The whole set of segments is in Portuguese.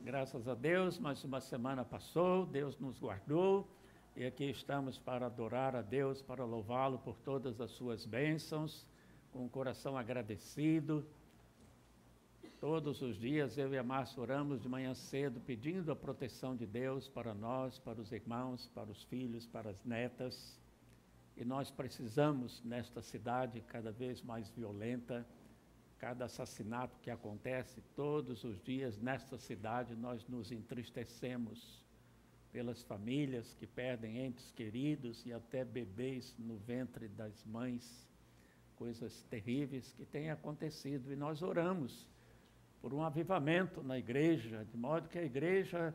Graças a Deus, mais uma semana passou, Deus nos guardou e aqui estamos para adorar a Deus, para louvá-lo por todas as suas bênçãos, com o coração agradecido. Todos os dias eu e a Márcia oramos de manhã cedo, pedindo a proteção de Deus para nós, para os irmãos, para os filhos, para as netas. E nós precisamos, nesta cidade cada vez mais violenta, cada assassinato que acontece todos os dias nesta cidade, nós nos entristecemos pelas famílias que perdem entes queridos e até bebês no ventre das mães, coisas terríveis que têm acontecido. E nós oramos por um avivamento na igreja, de modo que a igreja,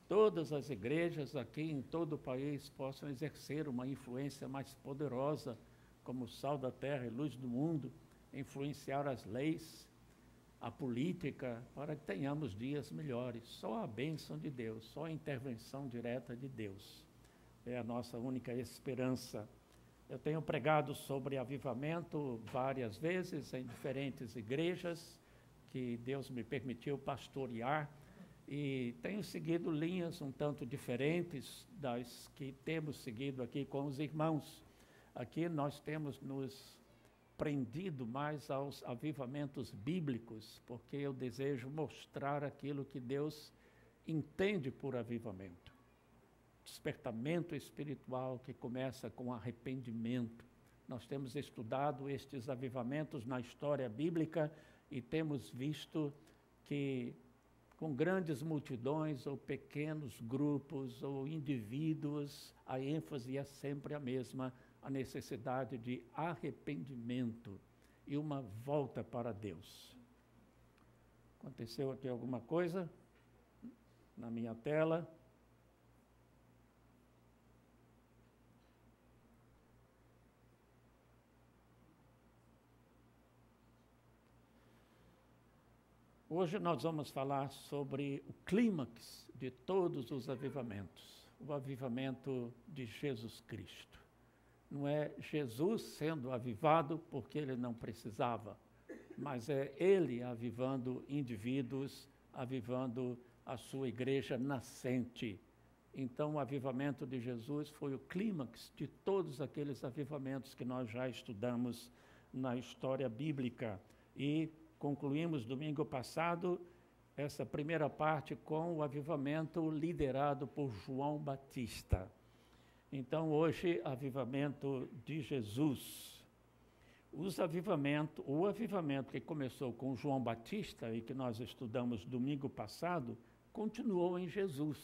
todas as igrejas aqui em todo o país possam exercer uma influência mais poderosa como sal da terra e luz do mundo, influenciar as leis, a política, para que tenhamos dias melhores. Só a bênção de Deus, só a intervenção direta de Deus é a nossa única esperança. Eu tenho pregado sobre avivamento várias vezes em diferentes igrejas que Deus me permitiu pastorear e tenho seguido linhas um tanto diferentes das que temos seguido aqui com os irmãos. Aqui nós temos nos prendido mais aos avivamentos bíblicos, porque eu desejo mostrar aquilo que Deus entende por avivamento. Despertamento espiritual que começa com arrependimento. Nós temos estudado estes avivamentos na história bíblica e temos visto que com grandes multidões ou pequenos grupos ou indivíduos, a ênfase é sempre a mesma, a necessidade de arrependimento e uma volta para Deus. Aconteceu aqui alguma coisa na minha tela? Hoje nós vamos falar sobre o clímax de todos os avivamentos, o avivamento de Jesus Cristo. Não é Jesus sendo avivado porque ele não precisava, mas é ele avivando indivíduos, avivando a sua igreja nascente. Então o avivamento de Jesus foi o clímax de todos aqueles avivamentos que nós já estudamos na história bíblica. E concluímos domingo passado essa primeira parte com o avivamento liderado por João Batista. Então, hoje, avivamento de Jesus. O avivamento que começou com João Batista e que nós estudamos domingo passado, continuou em Jesus.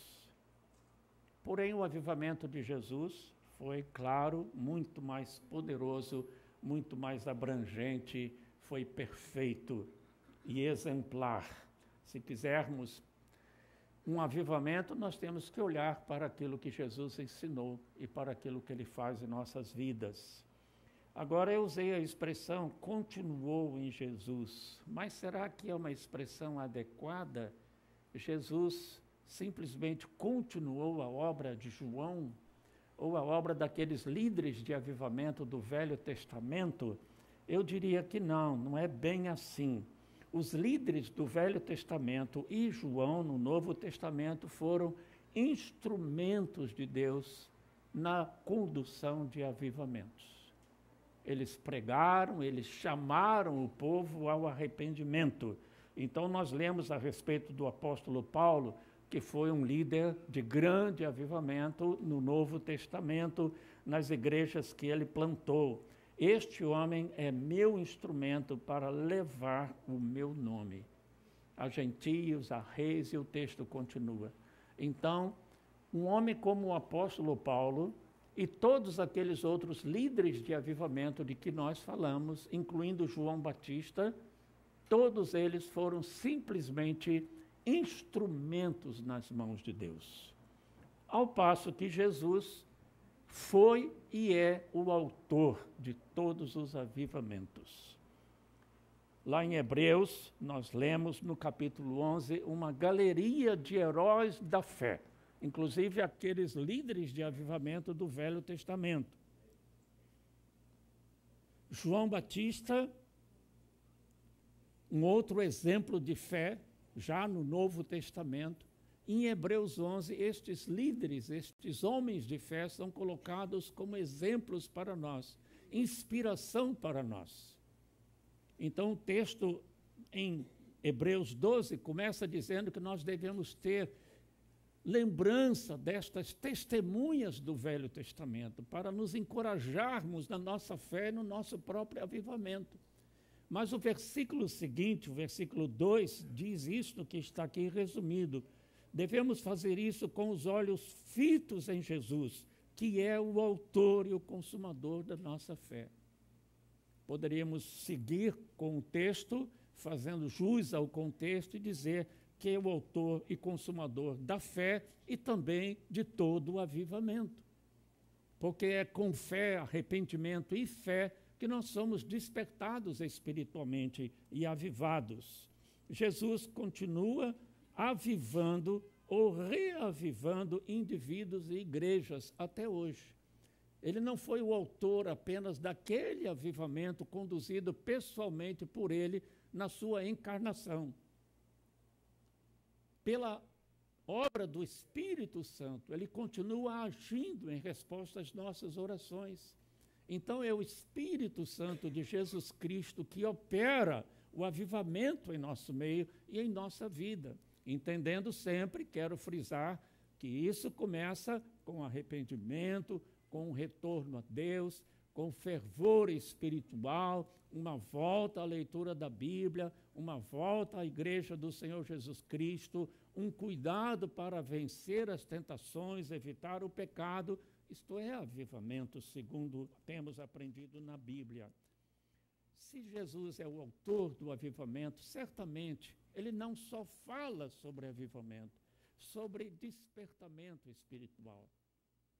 Porém, o avivamento de Jesus foi, claro, muito mais poderoso, muito mais abrangente, foi perfeito e exemplar. Se quisermos um avivamento, nós temos que olhar para aquilo que Jesus ensinou e para aquilo que ele faz em nossas vidas. Agora eu usei a expressão continuou em Jesus, mas será que é uma expressão adequada? Jesus simplesmente continuou a obra de João ou a obra daqueles líderes de avivamento do Velho Testamento? Eu diria que não é bem assim. Os líderes do Velho Testamento e João, no Novo Testamento, foram instrumentos de Deus na condução de avivamentos. Eles pregaram, eles chamaram o povo ao arrependimento. Então, nós lemos a respeito do apóstolo Paulo, que foi um líder de grande avivamento no Novo Testamento, nas igrejas que ele plantou. Este homem é meu instrumento para levar o meu nome a gentios, a reis, e o texto continua. Então, um homem como o apóstolo Paulo e todos aqueles outros líderes de avivamento de que nós falamos, incluindo João Batista, todos eles foram simplesmente instrumentos nas mãos de Deus. Ao passo que Jesus foi e é o autor de todos os avivamentos. Lá em Hebreus, nós lemos no capítulo 11 uma galeria de heróis da fé, inclusive aqueles líderes de avivamento do Velho Testamento. João Batista, um outro exemplo de fé, já no Novo Testamento. Em Hebreus 11, estes líderes, estes homens de fé são colocados como exemplos para nós, inspiração para nós. Então, o texto em Hebreus 12 começa dizendo que nós devemos ter lembrança destas testemunhas do Velho Testamento para nos encorajarmos na nossa fé e no nosso próprio avivamento. Mas o versículo seguinte, o versículo 2, diz isto que está aqui resumido. Devemos fazer isso com os olhos fitos em Jesus, que é o autor e o consumador da nossa fé. Poderíamos seguir com o texto, fazendo jus ao contexto e dizer que é o autor e consumador da fé e também de todo o avivamento. Porque é com fé, arrependimento e fé que nós somos despertados espiritualmente e avivados. Jesus continua avivando ou reavivando indivíduos e igrejas até hoje. Ele não foi o autor apenas daquele avivamento conduzido pessoalmente por ele na sua encarnação. Pela obra do Espírito Santo, ele continua agindo em resposta às nossas orações. Então, é o Espírito Santo de Jesus Cristo que opera o avivamento em nosso meio e em nossa vida. Entendendo sempre, quero frisar, que isso começa com arrependimento, com um retorno a Deus, com fervor espiritual, uma volta à leitura da Bíblia, uma volta à igreja do Senhor Jesus Cristo, um cuidado para vencer as tentações, evitar o pecado. Isto é avivamento, segundo temos aprendido na Bíblia. Se Jesus é o autor do avivamento, certamente ele não só fala sobre avivamento, sobre despertamento espiritual.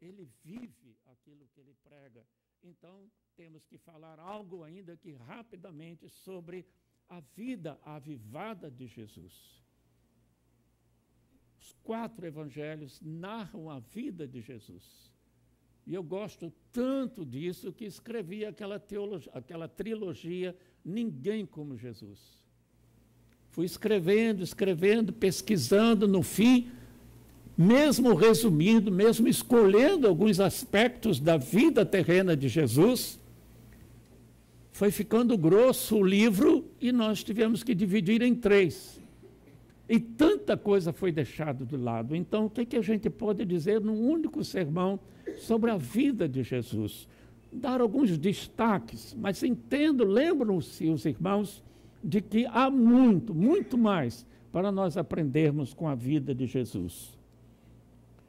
Ele vive aquilo que ele prega. Então, temos que falar algo ainda aqui rapidamente sobre a vida avivada de Jesus. Os 4 evangelhos narram a vida de Jesus. E eu gosto tanto disso que escrevi aquela trilogia Ninguém como Jesus. Fui escrevendo, pesquisando, no fim, mesmo resumindo, mesmo escolhendo alguns aspectos da vida terrena de Jesus, foi ficando grosso o livro e nós tivemos que dividir em 3. E tanta coisa foi deixada de lado. Então, o que a gente pode dizer num único sermão sobre a vida de Jesus? Dar alguns destaques, mas lembram-se os irmãos de que há muito, muito mais para nós aprendermos com a vida de Jesus.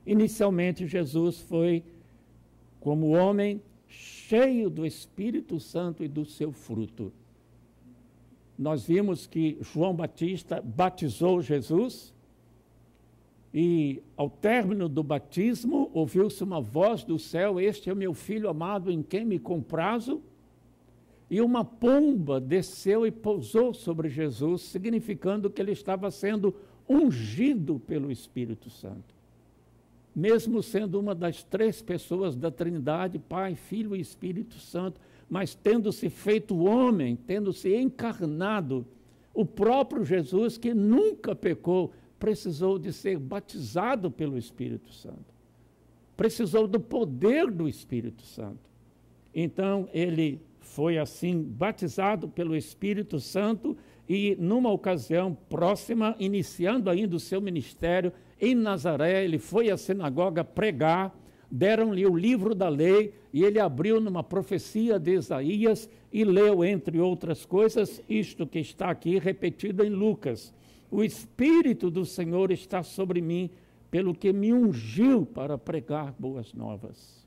Inicialmente, Jesus foi, como homem, cheio do Espírito Santo e do seu fruto. Nós vimos que João Batista batizou Jesus e, ao término do batismo, ouviu-se uma voz do céu: "Este é o meu filho amado em quem me comprazo", e uma pomba desceu e pousou sobre Jesus, significando que ele estava sendo ungido pelo Espírito Santo. Mesmo sendo uma das 3 pessoas da Trindade, Pai, Filho e Espírito Santo, mas tendo-se feito homem, tendo-se encarnado, o próprio Jesus, que nunca pecou, precisou de ser batizado pelo Espírito Santo. Precisou do poder do Espírito Santo. Então, ele foi assim batizado pelo Espírito Santo e, numa ocasião próxima, iniciando ainda o seu ministério, em Nazaré, ele foi à sinagoga pregar, deram-lhe o livro da lei e ele abriu numa profecia de Isaías e leu, entre outras coisas, isto que está aqui repetido em Lucas: "O Espírito do Senhor está sobre mim, pelo que me ungiu para pregar boas novas."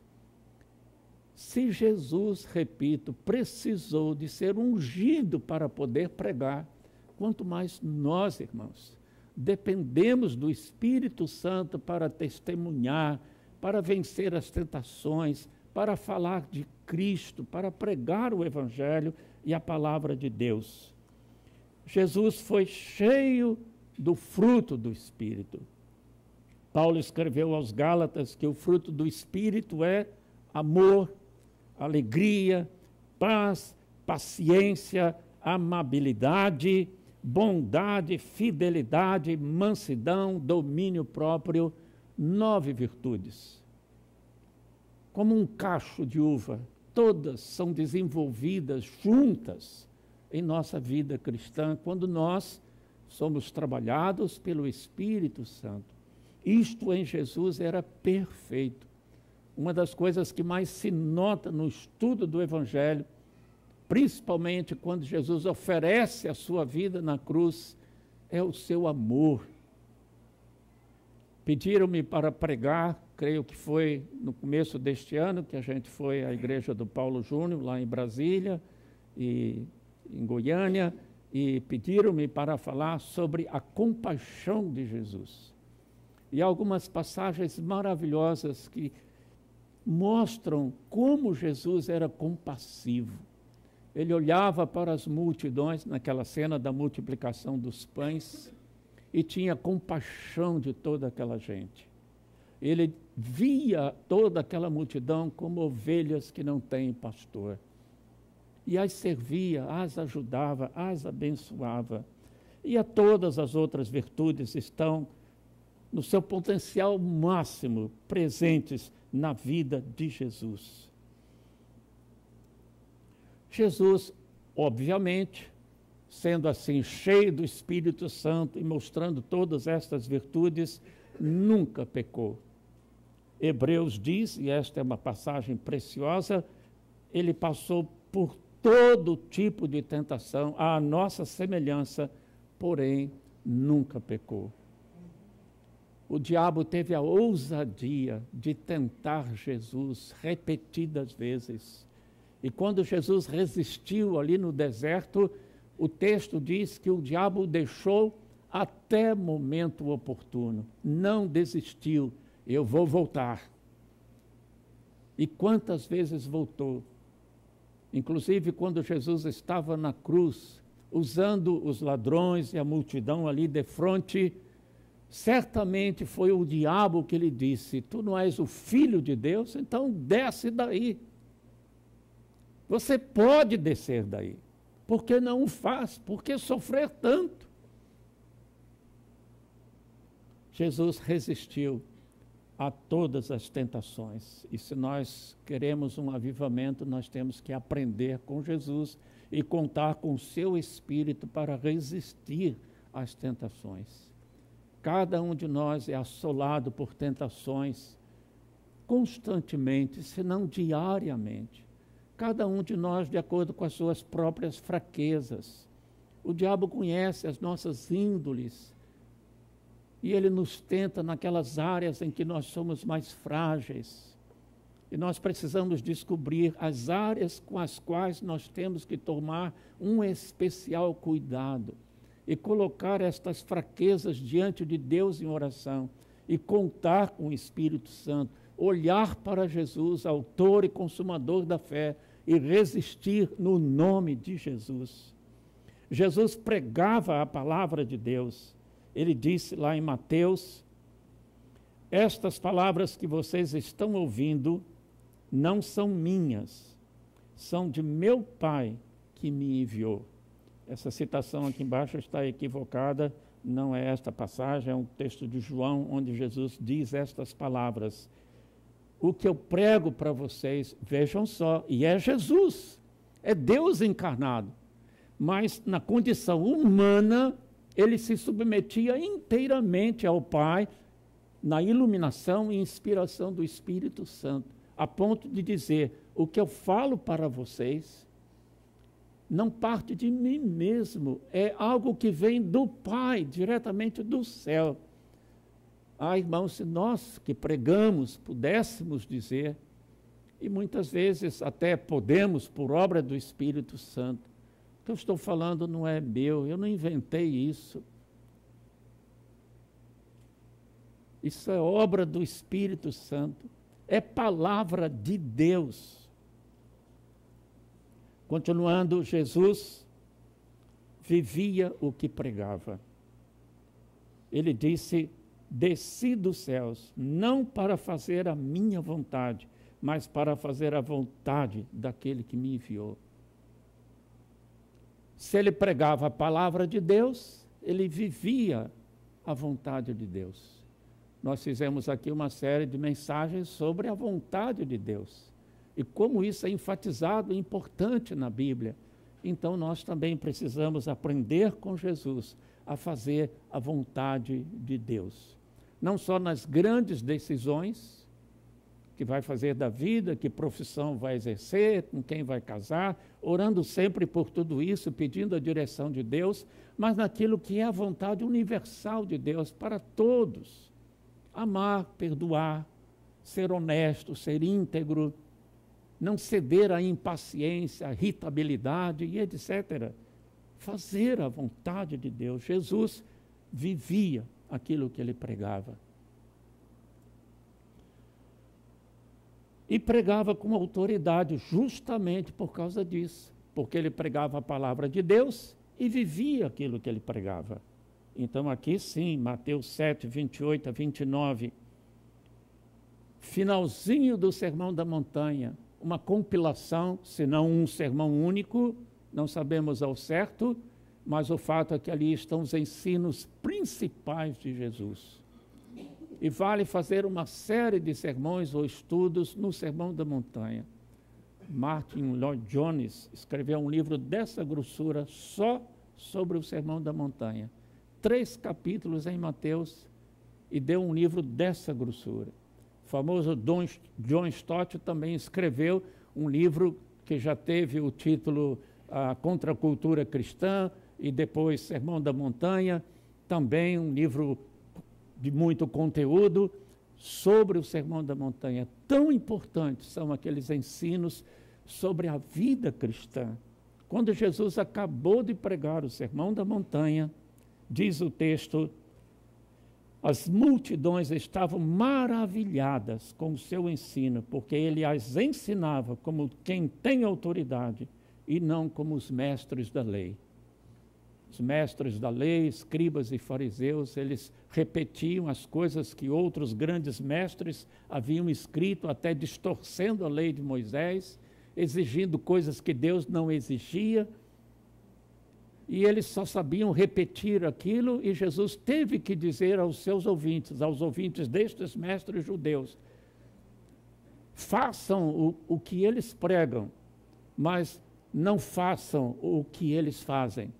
Se Jesus, repito, precisou de ser ungido para poder pregar, quanto mais nós, irmãos, dependemos do Espírito Santo para testemunhar, para vencer as tentações, para falar de Cristo, para pregar o Evangelho e a palavra de Deus. Jesus foi cheio do fruto do Espírito. Paulo escreveu aos Gálatas que o fruto do Espírito é amor, alegria, paz, paciência, amabilidade, bondade, fidelidade, mansidão, domínio próprio, 9 virtudes. Como um cacho de uva, todas são desenvolvidas juntas em nossa vida cristã, quando nós somos trabalhados pelo Espírito Santo. Isto em Jesus era perfeito. Uma das coisas que mais se nota no estudo do Evangelho, principalmente quando Jesus oferece a sua vida na cruz, é o seu amor. Pediram-me para pregar, creio que foi no começo deste ano, que a gente foi à igreja do Paulo Júnior, lá em Brasília e em Goiânia, e pediram-me para falar sobre a compaixão de Jesus. E algumas passagens maravilhosas que mostram como Jesus era compassivo. Ele olhava para as multidões, naquela cena da multiplicação dos pães, e tinha compaixão de toda aquela gente. Ele via toda aquela multidão como ovelhas que não têm pastor. E as servia, as ajudava, as abençoava. E a todas as outras virtudes estão no seu potencial máximo presentes na vida de Jesus. Jesus, obviamente, sendo assim cheio do Espírito Santo e mostrando todas estas virtudes, nunca pecou. Hebreus diz, e esta é uma passagem preciosa, ele passou por todo tipo de tentação, à nossa semelhança, porém nunca pecou. O diabo teve a ousadia de tentar Jesus repetidas vezes. E quando Jesus resistiu ali no deserto, o texto diz que o diabo o deixou até momento oportuno. Não desistiu. Eu vou voltar. E quantas vezes voltou? Inclusive, quando Jesus estava na cruz, usando os ladrões e a multidão ali de frente, certamente foi o diabo que lhe disse: tu não és o filho de Deus, então desce daí. Você pode descer daí. Por que não o faz? Por que sofrer tanto? Jesus resistiu a todas as tentações. E se nós queremos um avivamento, nós temos que aprender com Jesus e contar com o seu Espírito para resistir às tentações. Cada um de nós é assolado por tentações constantemente, se não diariamente. Cada um de nós de acordo com as suas próprias fraquezas. O diabo conhece as nossas índoles e ele nos tenta naquelas áreas em que nós somos mais frágeis. E nós precisamos descobrir as áreas com as quais nós temos que tomar um especial cuidado e colocar estas fraquezas diante de Deus em oração e contar com o Espírito Santo, olhar para Jesus, autor e consumador da fé, e resistir no nome de Jesus. Jesus pregava a palavra de Deus. Ele disse lá em Mateus: estas palavras que vocês estão ouvindo não são minhas, são de meu Pai que me enviou. Essa citação aqui embaixo está equivocada, não é esta passagem, é um texto de João, onde Jesus diz estas palavras. O que eu prego para vocês, vejam só, e é Jesus, é Deus encarnado, mas na condição humana, ele se submetia inteiramente ao Pai, na iluminação e inspiração do Espírito Santo, a ponto de dizer: o que eu falo para vocês não parte de mim mesmo, é algo que vem do Pai, diretamente do céu. Ah, irmãos, se nós que pregamos pudéssemos dizer, e muitas vezes até podemos por obra do Espírito Santo, o que eu estou falando não é meu, eu não inventei isso. Isso é obra do Espírito Santo, é palavra de Deus. Continuando, Jesus vivia o que pregava. Ele disse: desci dos céus, não para fazer a minha vontade, mas para fazer a vontade daquele que me enviou. Se ele pregava a palavra de Deus, ele vivia a vontade de Deus. Nós fizemos aqui uma série de mensagens sobre a vontade de Deus e como isso é enfatizado e importante na Bíblia. Então, nós também precisamos aprender com Jesus a fazer a vontade de Deus. Não só nas grandes decisões que vai fazer da vida, que profissão vai exercer, com quem vai casar, orando sempre por tudo isso, pedindo a direção de Deus, mas naquilo que é a vontade universal de Deus para todos. Amar, perdoar, ser honesto, ser íntegro, não ceder à impaciência, à irritabilidade e etc. Fazer a vontade de Deus. Jesus vivia aquilo que ele pregava. E pregava com autoridade justamente por causa disso, porque ele pregava a palavra de Deus e vivia aquilo que ele pregava. Então aqui sim, Mateus 7, 28 a 29, finalzinho do Sermão da Montanha, uma compilação, se não um sermão único, não sabemos ao certo, mas o fato é que ali estão os ensinos principais de Jesus. E vale fazer uma série de sermões ou estudos no Sermão da Montanha. Martin Lloyd-Jones escreveu um livro dessa grossura só sobre o Sermão da Montanha. 3 capítulos em Mateus e deu um livro dessa grossura. O famoso John Stott também escreveu um livro que já teve o título Contra a Cultura Cristã e depois Sermão da Montanha, também um livro de muito conteúdo sobre o Sermão da Montanha. Tão importantes são aqueles ensinos sobre a vida cristã. Quando Jesus acabou de pregar o Sermão da Montanha, diz o texto, as multidões estavam maravilhadas com o seu ensino, porque ele as ensinava como quem tem autoridade e não como os mestres da lei. Os mestres da lei, escribas e fariseus, eles repetiam as coisas que outros grandes mestres haviam escrito, até distorcendo a lei de Moisés, exigindo coisas que Deus não exigia, e eles só sabiam repetir aquilo, e Jesus teve que dizer aos seus ouvintes, aos ouvintes destes mestres judeus, façam o que eles pregam, mas não façam o que eles fazem,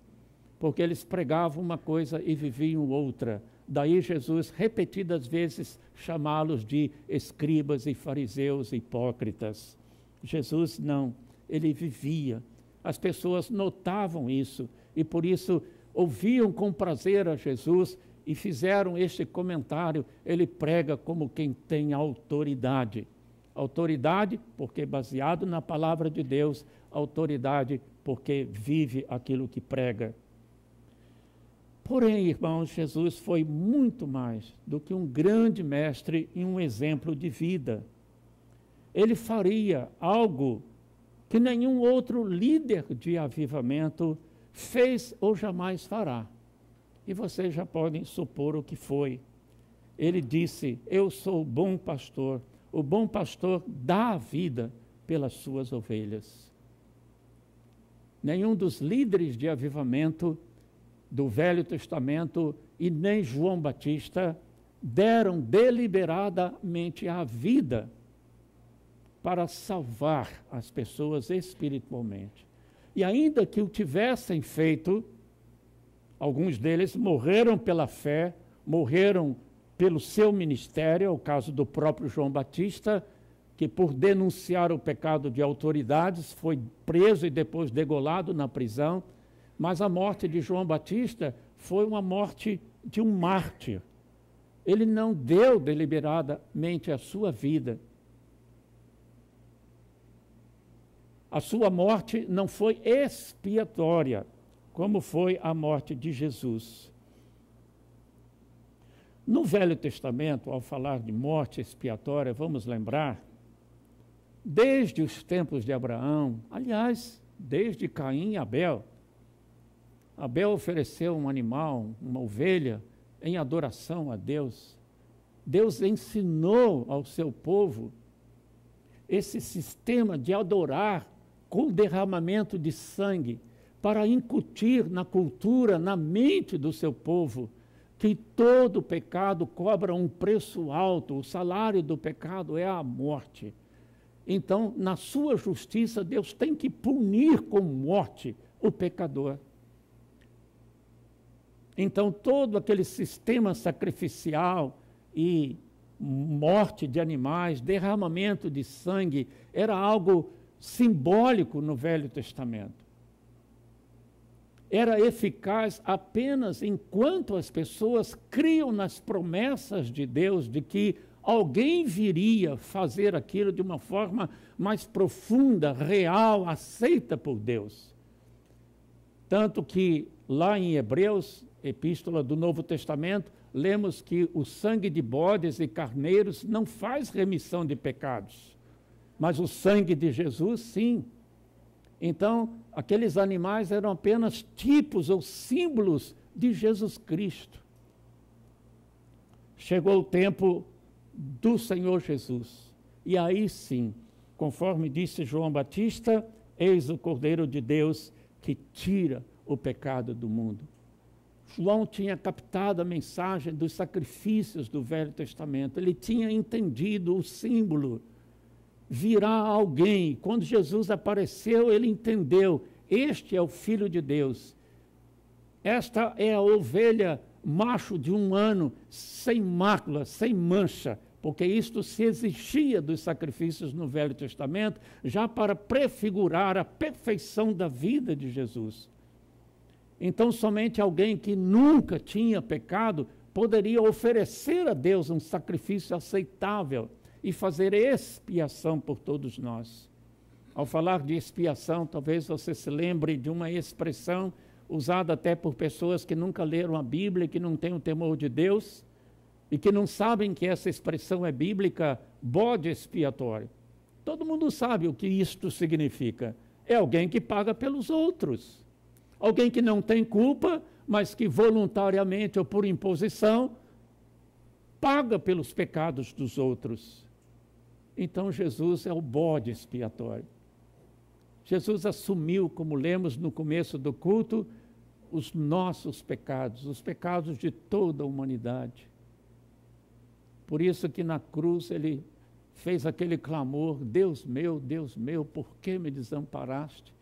porque eles pregavam uma coisa e viviam outra. Daí Jesus, repetidas vezes, chamá-los de escribas e fariseus hipócritas. Jesus não, ele vivia. As pessoas notavam isso e por isso ouviam com prazer a Jesus e fizeram este comentário, ele prega como quem tem autoridade. Autoridade porque baseado na palavra de Deus, autoridade porque vive aquilo que prega. Porém, irmãos, Jesus foi muito mais do que um grande mestre e um exemplo de vida. Ele faria algo que nenhum outro líder de avivamento fez ou jamais fará. E vocês já podem supor o que foi. Ele disse, eu sou o bom pastor dá a vida pelas suas ovelhas. Nenhum dos líderes de avivamento do Velho Testamento e nem João Batista deram deliberadamente a vida para salvar as pessoas espiritualmente. E ainda que o tivessem feito, alguns deles morreram pela fé, morreram pelo seu ministério, é o caso do próprio João Batista, que por denunciar o pecado de autoridades foi preso e depois degolado na prisão, mas a morte de João Batista foi uma morte de um mártir. Ele não deu deliberadamente a sua vida. A sua morte não foi expiatória, como foi a morte de Jesus. No Velho Testamento, ao falar de morte expiatória, vamos lembrar, desde os tempos de Abraão, aliás, desde Caim e Abel, Abel ofereceu um animal, uma ovelha, em adoração a Deus. Deus ensinou ao seu povo esse sistema de adorar com derramamento de sangue, para incutir na cultura, na mente do seu povo, que todo pecado cobra um preço alto, o salário do pecado é a morte. Então, na sua justiça, Deus tem que punir com morte o pecador. Então, todo aquele sistema sacrificial e morte de animais, derramamento de sangue, era algo simbólico no Velho Testamento. Era eficaz apenas enquanto as pessoas criam nas promessas de Deus de que alguém viria fazer aquilo de uma forma mais profunda, real, aceita por Deus. Tanto que lá em Hebreus, epístola do Novo Testamento, lemos que o sangue de bodes e carneiros não faz remissão de pecados, mas o sangue de Jesus, sim. Então, aqueles animais eram apenas tipos ou símbolos de Jesus Cristo. Chegou o tempo do Senhor Jesus. E aí sim, conforme disse João Batista, eis o Cordeiro de Deus que tira o pecado do mundo. João tinha captado a mensagem dos sacrifícios do Velho Testamento. Ele tinha entendido o símbolo. Virá alguém. Quando Jesus apareceu, ele entendeu. Este é o Filho de Deus. Esta é a ovelha macho de 1 ano, sem mácula, sem mancha, porque isto se exigia dos sacrifícios no Velho Testamento, já para prefigurar a perfeição da vida de Jesus. Então, somente alguém que nunca tinha pecado poderia oferecer a Deus um sacrifício aceitável e fazer expiação por todos nós. Ao falar de expiação, talvez você se lembre de uma expressão usada até por pessoas que nunca leram a Bíblia, que não têm o temor de Deus e que não sabem que essa expressão é bíblica, bode expiatório. Todo mundo sabe o que isto significa. É alguém que paga pelos outros. Alguém que não tem culpa, mas que voluntariamente ou por imposição paga pelos pecados dos outros. Então Jesus é o bode expiatório. Jesus assumiu, como lemos no começo do culto, os nossos pecados, os pecados de toda a humanidade. Por isso que na cruz ele fez aquele clamor, Deus meu, por que me desamparaste?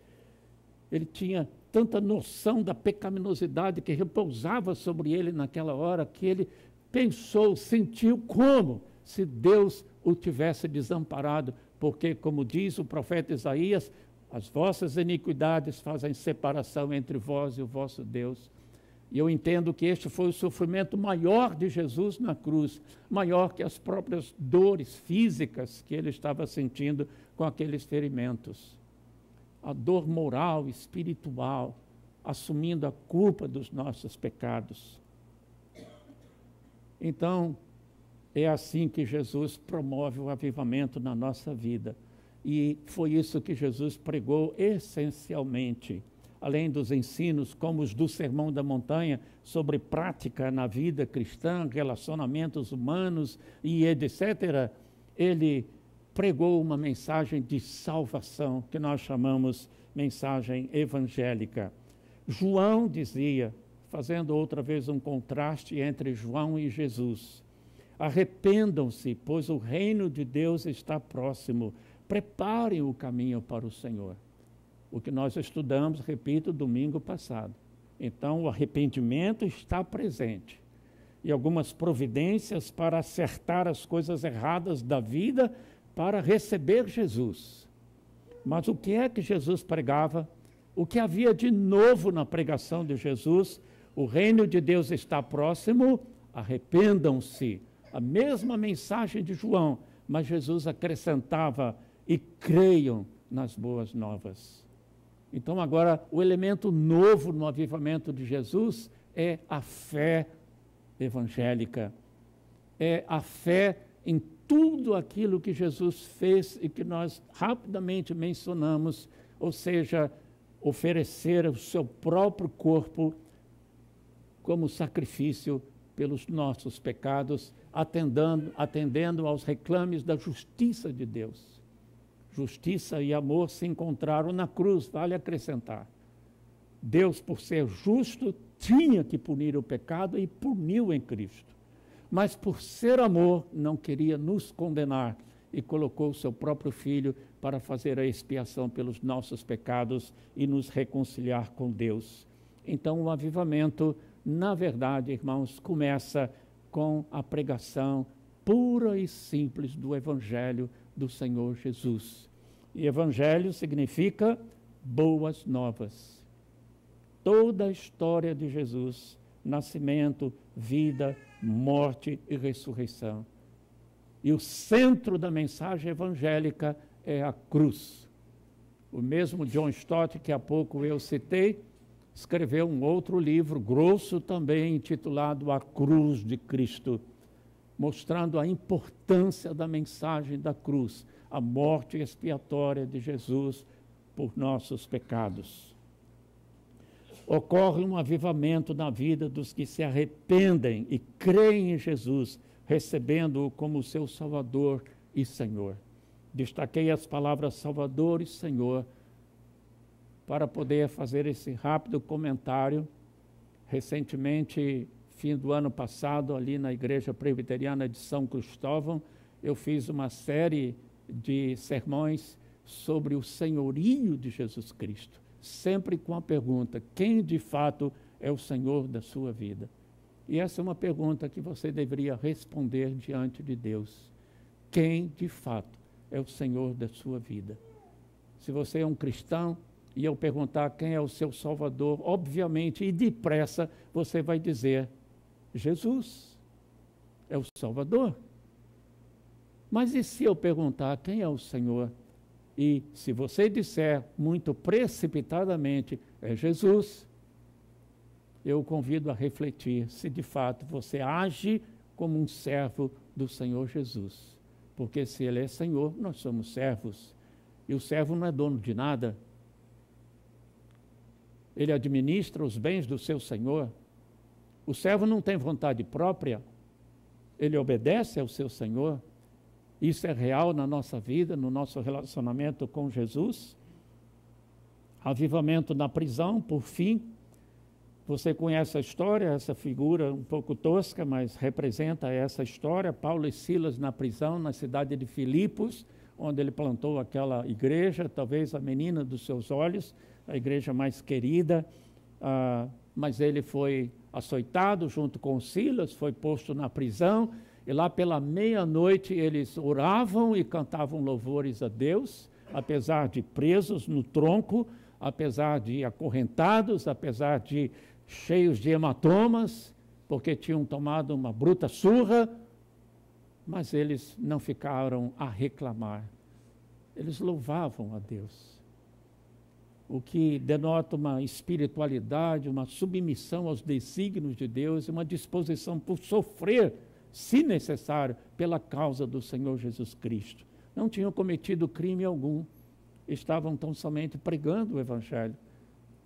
Ele tinha tanta noção da pecaminosidade que repousava sobre ele naquela hora, que ele pensou, sentiu como se Deus o tivesse desamparado, porque, como diz o profeta Isaías, as vossas iniquidades fazem separação entre vós e o vosso Deus. E eu entendo que este foi o sofrimento maior de Jesus na cruz, maior que as próprias dores físicas que ele estava sentindo com aqueles ferimentos. A dor moral, espiritual, assumindo a culpa dos nossos pecados. Então, é assim que Jesus promove o avivamento na nossa vida. E foi isso que Jesus pregou essencialmente. Além dos ensinos, como os do Sermão da Montanha, sobre prática na vida cristã, relacionamentos humanos e etc., ele pregou uma mensagem de salvação, que nós chamamos mensagem evangélica. João dizia, fazendo outra vez um contraste entre João e Jesus, arrependam-se, pois o reino de Deus está próximo. Preparem o caminho para o Senhor. O que nós estudamos, repito, domingo passado. Então, o arrependimento está presente. E algumas providências para acertar as coisas erradas da vida, para receber Jesus. Mas o que é que Jesus pregava? O que havia de novo na pregação de Jesus? O reino de Deus está próximo, arrependam-se. A mesma mensagem de João, mas Jesus acrescentava, e creiam nas boas novas. Então agora o elemento novo no avivamento de Jesus é a fé evangélica. É a fé em tudo aquilo que Jesus fez e que nós rapidamente mencionamos, ou seja, oferecer o seu próprio corpo como sacrifício pelos nossos pecados, atendendo aos reclames da justiça de Deus. Justiça e amor se encontraram na cruz, vale acrescentar. Deus, por ser justo, tinha que punir o pecado e puniu em Cristo. Mas por ser amor, não queria nos condenar e colocou o seu próprio Filho para fazer a expiação pelos nossos pecados e nos reconciliar com Deus. Então, o avivamento, na verdade, irmãos, começa com a pregação pura e simples do Evangelho do Senhor Jesus. E Evangelho significa boas novas. Toda a história de Jesus, nascimento, vida, morte e ressurreição. E o centro da mensagem evangélica é a cruz. O mesmo John Stott, que há pouco eu citei, escreveu um outro livro, grosso também, intitulado A Cruz de Cristo, mostrando a importância da mensagem da cruz, a morte expiatória de Jesus por nossos pecados. Ocorre um avivamento na vida dos que se arrependem e creem em Jesus, recebendo-o como seu Salvador e Senhor. Destaquei as palavras Salvador e Senhor para poder fazer esse rápido comentário. Recentemente, fim do ano passado, ali na Igreja Presbiteriana de São Cristóvão, eu fiz uma série de sermões sobre o senhorio de Jesus Cristo, sempre com a pergunta: quem de fato é o Senhor da sua vida? E essa é uma pergunta que você deveria responder diante de Deus. Quem de fato é o Senhor da sua vida? Se você é um cristão e eu perguntar quem é o seu Salvador, obviamente e depressa você vai dizer: Jesus é o Salvador. Mas e se eu perguntar quem é o Senhor? E se você disser muito precipitadamente, é Jesus, eu o convido a refletir se de fato você age como um servo do Senhor Jesus. Porque se Ele é Senhor, nós somos servos. E o servo não é dono de nada. Ele administra os bens do seu Senhor. O servo não tem vontade própria. Ele obedece ao seu Senhor. Isso é real na nossa vida, no nosso relacionamento com Jesus. Avivamento na prisão, por fim. Você conhece a história, essa figura um pouco tosca, mas representa essa história. Paulo e Silas na prisão, na cidade de Filipos, onde ele plantou aquela igreja, talvez a menina dos seus olhos, a igreja mais querida, mas ele foi açoitado junto com Silas, foi posto na prisão, e lá pela meia-noite eles oravam e cantavam louvores a Deus, apesar de presos no tronco, apesar de acorrentados, apesar de cheios de hematomas, porque tinham tomado uma bruta surra, mas eles não ficaram a reclamar. Eles louvavam a Deus, o que denota uma espiritualidade, uma submissão aos desígnios de Deus, uma disposição por sofrer, se necessário, pela causa do Senhor Jesus Cristo. Não tinham cometido crime algum, estavam tão somente pregando o Evangelho,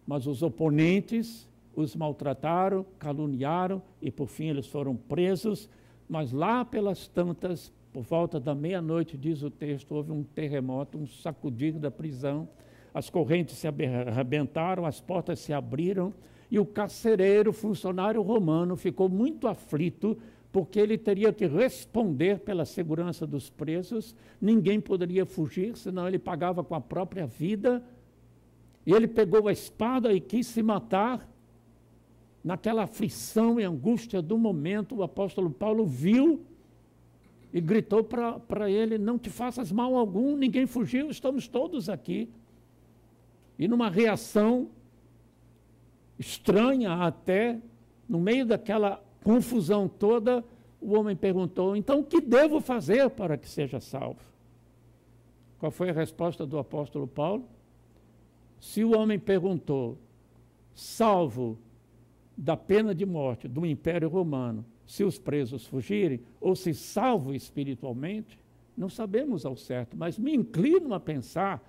mas os oponentes os maltrataram, caluniaram e por fim eles foram presos, mas lá pelas tantas, por volta da meia-noite, diz o texto, houve um terremoto, um sacudir da prisão, as correntes se arrebentaram, as portas se abriram e o carcereiro, funcionário romano, ficou muito aflito porque ele teria que responder pela segurança dos presos, ninguém poderia fugir, senão ele pagava com a própria vida, e ele pegou a espada e quis se matar. Naquela aflição e angústia do momento, o apóstolo Paulo viu e gritou para ele: não te faças mal algum, ninguém fugiu, estamos todos aqui. E numa reação estranha até, no meio daquela confusão toda, o homem perguntou: então o que devo fazer para que seja salvo? Qual foi a resposta do apóstolo Paulo? Se o homem perguntou: salvo da pena de morte do Império Romano, se os presos fugirem, ou se salvo espiritualmente, não sabemos ao certo, mas me inclino a pensar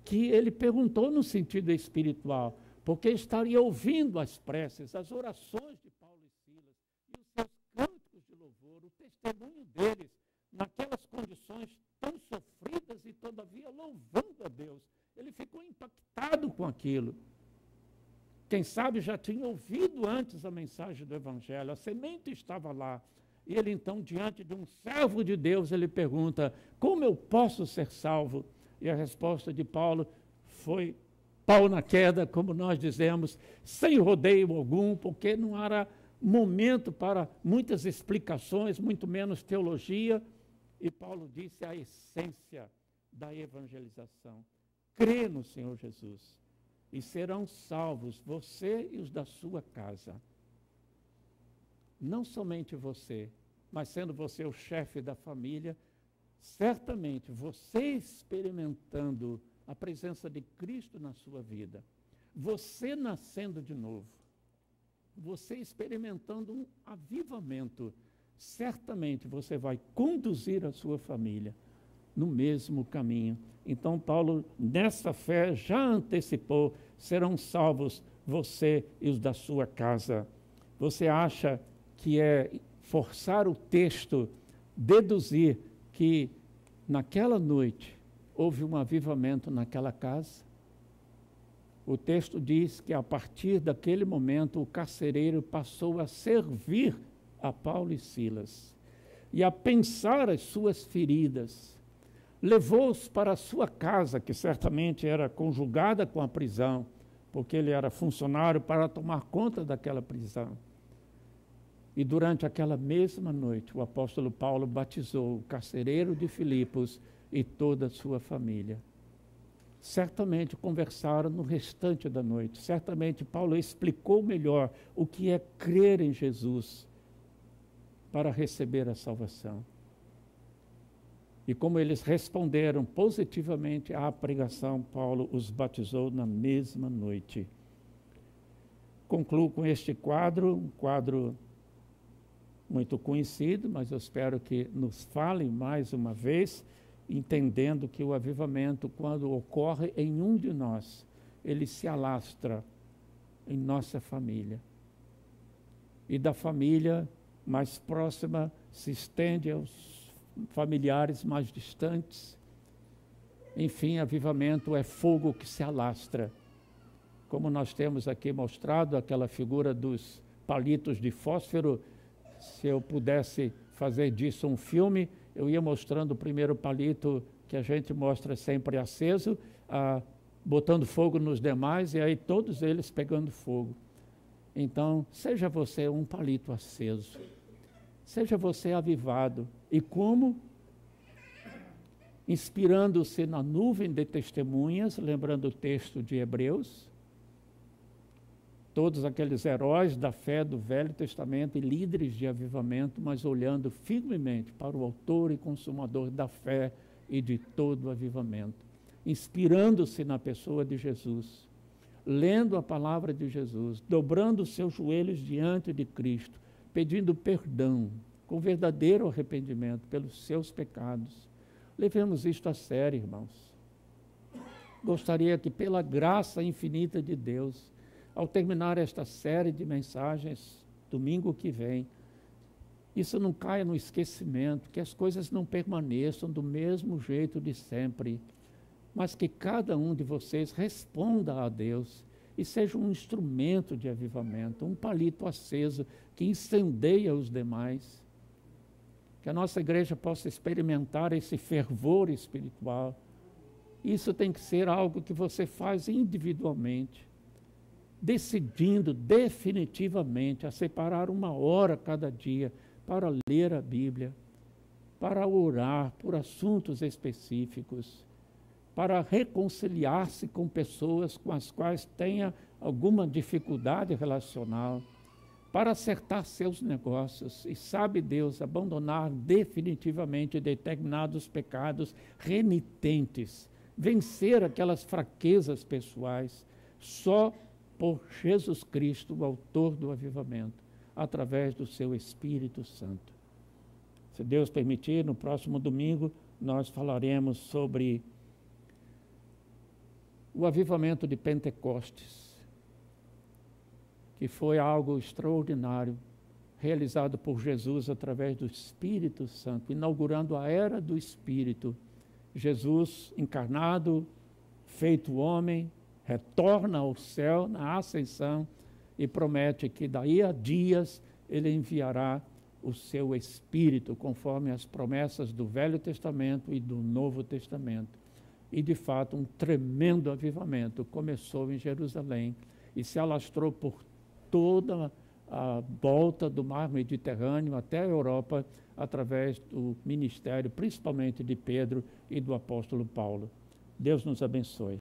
que ele perguntou no sentido espiritual, porque estaria ouvindo as preces, as orações de Paulo e Silas, e os seus cânticos de louvor, o testemunho deles, naquelas condições tão sofridas e todavia louvando a Deus. Ele ficou impactado com aquilo. Quem sabe já tinha ouvido antes a mensagem do Evangelho, a semente estava lá. E ele então, diante de um servo de Deus, ele pergunta, como eu posso ser salvo? E a resposta de Paulo foi pau na queda, como nós dizemos, sem rodeio algum, porque não era momento para muitas explicações, muito menos teologia. E Paulo disse a essência da evangelização. Crê no Senhor Jesus e serão salvos você e os da sua casa. Não somente você, mas sendo você o chefe da família, certamente você experimentando a presença de Cristo na sua vida, você nascendo de novo, você experimentando um avivamento, certamente você vai conduzir a sua família no mesmo caminho. Então, Paulo, nessa fé, já antecipou, serão salvos você e os da sua casa. Você acha que é forçar o texto, deduzir que naquela noite houve um avivamento naquela casa? O texto diz que a partir daquele momento o carcereiro passou a servir a Paulo e Silas e a pensar as suas feridas. Levou-os para a sua casa, que certamente era conjugada com a prisão, porque ele era funcionário para tomar conta daquela prisão. E durante aquela mesma noite, o apóstolo Paulo batizou o carcereiro de Filipos e toda a sua família. Certamente conversaram no restante da noite. Certamente Paulo explicou melhor o que é crer em Jesus para receber a salvação. E como eles responderam positivamente à pregação, Paulo os batizou na mesma noite. Concluo com este quadro, um quadro muito conhecido, mas eu espero que nos falem mais uma vez, entendendo que o avivamento, quando ocorre em um de nós, ele se alastra em nossa família. E da família mais próxima se estende aos familiares mais distantes. Enfim, avivamento é fogo que se alastra. Como nós temos aqui mostrado, aquela figura dos palitos de fósforo, se eu pudesse fazer disso um filme, eu ia mostrando o primeiro palito que a gente mostra sempre aceso, botando fogo nos demais, e aí todos eles pegando fogo. Então, seja você um palito aceso, seja você avivado. E como? Inspirando-se na nuvem de testemunhas, lembrando o texto de Hebreus, todos aqueles heróis da fé do Velho Testamento e líderes de avivamento, mas olhando firmemente para o autor e consumador da fé e de todo o avivamento, inspirando-se na pessoa de Jesus, lendo a palavra de Jesus, dobrando os seus joelhos diante de Cristo, pedindo perdão, com verdadeiro arrependimento pelos seus pecados. Levemos isto a sério, irmãos. Gostaria que, pela graça infinita de Deus, ao terminar esta série de mensagens, domingo que vem, isso não caia no esquecimento, que as coisas não permaneçam do mesmo jeito de sempre, mas que cada um de vocês responda a Deus e seja um instrumento de avivamento, um palito aceso que incendeia os demais. Que a nossa igreja possa experimentar esse fervor espiritual. Isso tem que ser algo que você faz individualmente, decidindo definitivamente a separar uma hora cada dia para ler a Bíblia, para orar por assuntos específicos, para reconciliar-se com pessoas com as quais tenha alguma dificuldade relacional, para acertar seus negócios e, sabe Deus, abandonar definitivamente determinados pecados renitentes, vencer aquelas fraquezas pessoais, só por Jesus Cristo, o autor do avivamento, através do seu Espírito Santo. Se Deus permitir, no próximo domingo nós falaremos sobre o avivamento de Pentecostes, que foi algo extraordinário, realizado por Jesus através do Espírito Santo, inaugurando a era do Espírito. Jesus encarnado, feito homem, retorna ao céu na ascensão e promete que daí a dias ele enviará o seu Espírito, conforme as promessas do Velho Testamento e do Novo Testamento. E, de fato, um tremendo avivamento começou em Jerusalém e se alastrou por toda a volta do mar Mediterrâneo até a Europa, através do ministério, principalmente de Pedro e do apóstolo Paulo. Deus nos abençoe.